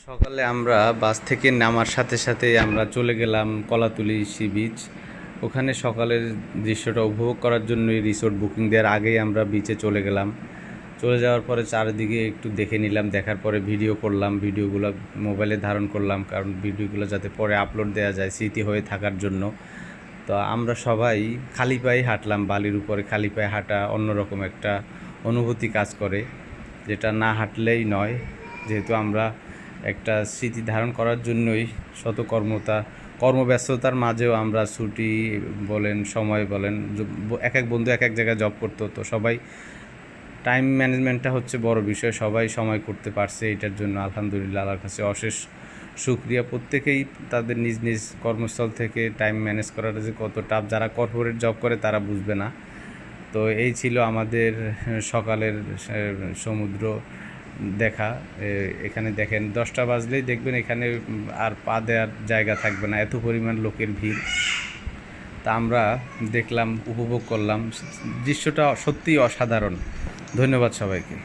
সকালে আমরা বাস থেকে নামার সাথে সাথেই আমরা চলে গেলাম কলাতুলি সি বিচ। ওখানে সকালের দৃশ্যটা উপভোগ করার জন্যই রিসোর্ট বুকিং দেওয়ার আগেই আমরা বিচে চলে গেলাম। চলে যাওয়ার পরে চারিদিকে একটু দেখে নিলাম, দেখার পরে ভিডিও করলাম, ভিডিওগুলো মোবাইলে ধারণ করলাম, কারণ ভিডিওগুলো যাতে পরে আপলোড দেওয়া যায় স্মৃতি হয়ে থাকার জন্য। তো আমরা সবাই খালি পায়ে হাঁটলাম, বালির উপরে খালি পায়ে হাঁটা অন্যরকম একটা অনুভূতি কাজ করে, যেটা না হাঁটলেই নয়। যেহেতু আমরা একটা স্মৃতি ধারণ করার জন্যই শত কর্মব্যস্ততার মাঝেও আমরা ছুটি বলেন, সময় বলেন, এক এক বন্ধু এক এক জায়গায় জব করতো, তো সবাই টাইম ম্যানেজমেন্টটা হচ্ছে বড় বিষয়। সবাই সময় করতে পারছে, এটার জন্য আলহামদুলিল্লাহ আল্লাহর কাছে অশেষ শুকরিয়া। প্রত্যেকেই তাদের নিজ নিজ কর্মস্থল থেকে টাইম ম্যানেজ করাটা যে কত টাফ, যারা কর্পোরেট জব করে তারা বুঝবে না। তো এই ছিল আমাদের সকালের সমুদ্র দেখা। এখানে দেখেন 10টা বাজলেই দেখবেন এখানে আর পা দেওয়ার জায়গা থাকবে না, এত পরিমাণ লোকের ভিড়। তা আমরা দেখলাম, উপভোগ করলাম, দৃশ্যটা সত্যিই অসাধারণ। ধন্যবাদ সবাইকে।